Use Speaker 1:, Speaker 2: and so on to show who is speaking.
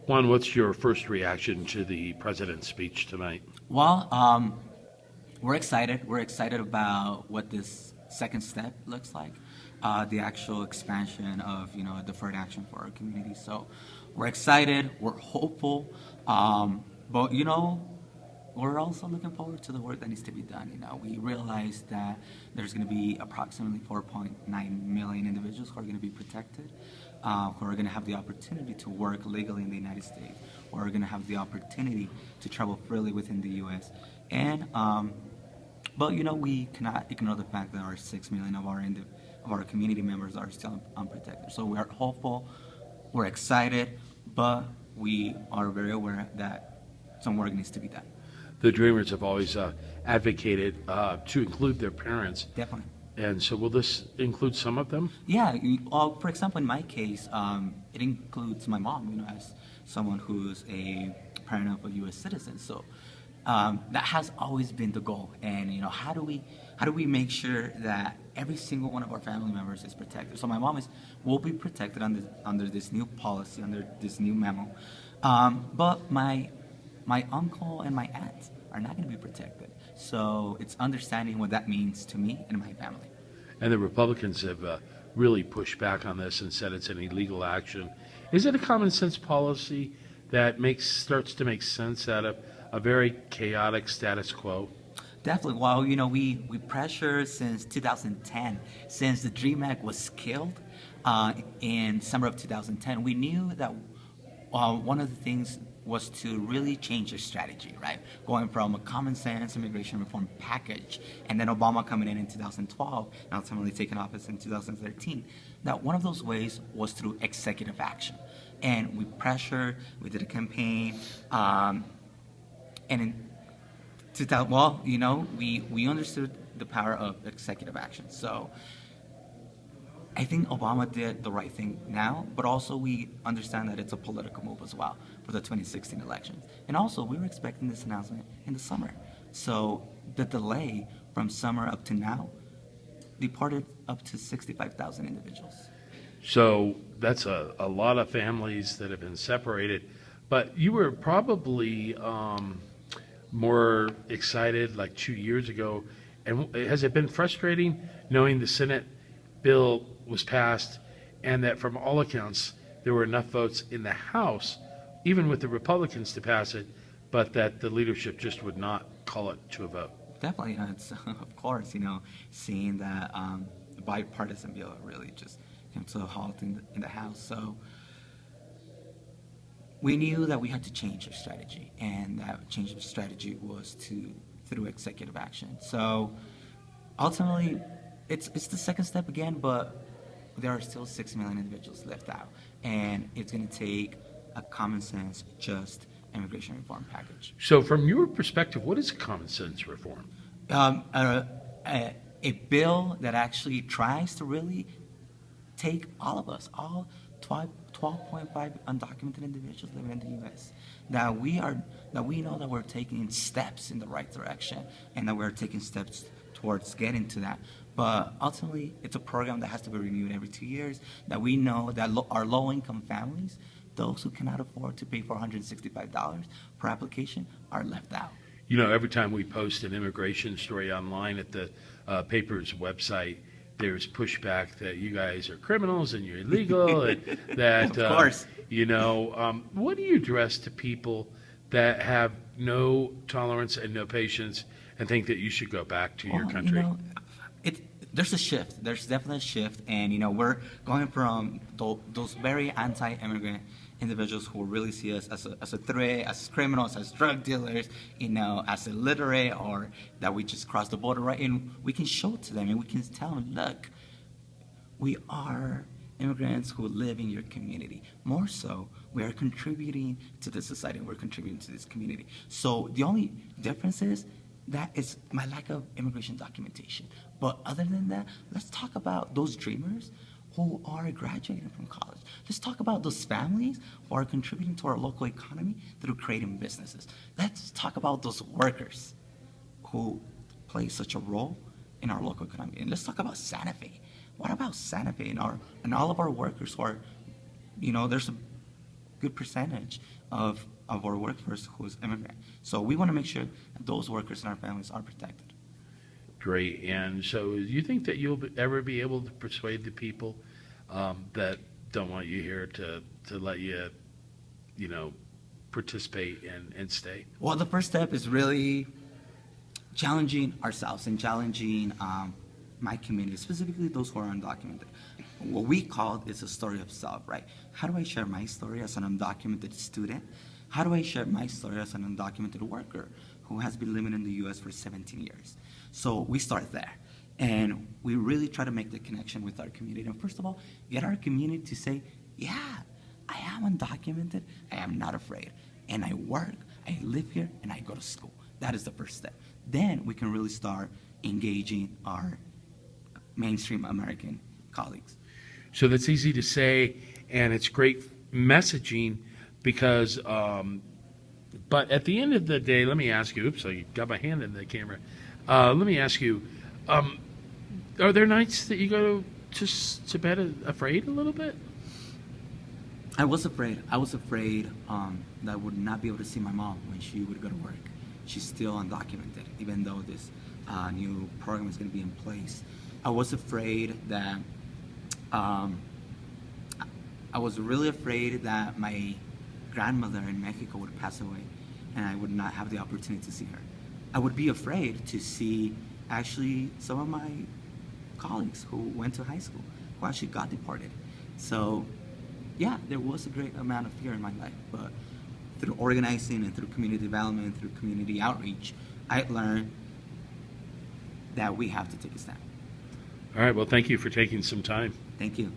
Speaker 1: Juan, what's your first reaction to the president's speech tonight?
Speaker 2: Well, we're excited. We're excited about what this second step looks like, the actual expansion of deferred action for our community. So we're excited. We're hopeful, but we're also looking forward to the work that needs to be done. We realize that there's going to be approximately 4.9 million individuals who are going to be protected, who are going to have the opportunity to work legally in the United States, who are going to have the opportunity to travel freely within the U.S. And but we cannot ignore the fact that our 6 million of our community members are still unprotected. So we are hopeful, we're excited, but we are very aware that some work needs to be done.
Speaker 1: The Dreamers have always advocated to include their parents.
Speaker 2: Definitely.
Speaker 1: And so will this include some of them?
Speaker 2: Yeah. For example, in my case, it includes my mom, as someone who's a parent of a U.S. citizen. So that has always been the goal. And, how do we make sure that every single one of our family members is protected? So my mom will be protected under this new policy, under this new memo. But my uncle and my aunt are not going to be protected. So it's understanding what that means to me and my family.
Speaker 1: And the Republicans have really pushed back on this and said it's an illegal action. Is it a common sense policy that starts to make sense out of a very chaotic status quo?
Speaker 2: Definitely. Well, we pressure since 2010, since the DREAM Act was killed in summer of 2010. We knew that one of the things was to really change their strategy, right? Going from a common sense immigration reform package, and then Obama coming in 2012, and ultimately taking office in 2013. That one of those ways was through executive action. And we pressured, we did a campaign, and in 2000, we understood the power of executive action. So I think Obama did the right thing now, but also we understand that it's a political move as well for the 2016 elections. And also, we were expecting this announcement in the summer. So the delay from summer up to now deported up to 65,000 individuals.
Speaker 1: So that's a lot of families that have been separated. But you were probably more excited like 2 years ago. And has it been frustrating knowing the Senate bill was passed and that from all accounts there were enough votes in the House, even with the Republicans, to pass it, but that the leadership just would not call it to a vote?
Speaker 2: Definitely. It's, of course, seeing that the bipartisan bill really just came to a halt in the House. So we knew that we had to change our strategy, and that change of strategy was through executive action. So ultimately, it's the second step again, but there are still 6 million individuals left out, and it's going to take a common sense, just immigration reform package.
Speaker 1: So from your perspective, what is common sense reform?
Speaker 2: A bill that actually tries to really take all of us, all 12.5 undocumented individuals living in the U.S., that we know that we're taking steps in the right direction, and that we're taking steps towards getting to that. But ultimately, it's a program that has to be renewed every 2 years, that we know that our low-income families, those who cannot afford to pay $465 per application, are left out.
Speaker 1: Every time we post an immigration story online at the paper's website, there's pushback that you guys are criminals and you're illegal, and that,
Speaker 2: of course.
Speaker 1: What do you address to people that have no tolerance and no patience and think that you should go back to your country?
Speaker 2: There's a shift. There's definitely a shift, and we're going from those very anti-immigrant individuals who really see us as a threat, as criminals, as drug dealers, as illiterate, or that we just crossed the border, right? And we can show it to them, and we can tell them, look, we are immigrants who live in your community. More so, we are contributing to the society, we're contributing to this community. So the only difference is that it's my lack of immigration documentation. But other than that, let's talk about those dreamers who are graduating from college. Let's talk about those families who are contributing to our local economy through creating businesses. Let's talk about those workers who play such a role in our local economy. And let's talk about Santa Fe. What about Santa Fe and all of our workers who are, there's good percentage of our workforce who is immigrant. So we want to make sure that those workers and our families are protected.
Speaker 1: Great. And so you think that you'll ever be able to persuade the people that don't want you here to let you, participate and stay?
Speaker 2: Well, the first step is really challenging ourselves and challenging my community, specifically those who are undocumented. What we call is a story of self, right? How do I share my story as an undocumented student? How do I share my story as an undocumented worker who has been living in the U.S. for 17 years? So we start there. And we really try to make the connection with our community. And first of all, get our community to say, yeah, I am undocumented. I am not afraid. And I work, I live here, and I go to school. That is the first step. Then we can really start engaging our mainstream American colleagues.
Speaker 1: So that's easy to say, and it's great messaging because, but at the end of the day, let me ask you, oops, I got my hand in the camera. Let me ask you, are there nights that you go to bed afraid a little bit?
Speaker 2: I was afraid. I was afraid that I would not be able to see my mom when she would go to work. She's still undocumented, even though this new program is going to be in place. I was afraid that, I was really afraid that my grandmother in Mexico would pass away and I would not have the opportunity to see her. I would be afraid to see actually some of my colleagues who went to high school, who actually got deported. So yeah, there was a great amount of fear in my life, but through organizing and through community development and through community outreach, I learned that we have to take a stand.
Speaker 1: All right, well, thank you for taking some time.
Speaker 2: Thank you.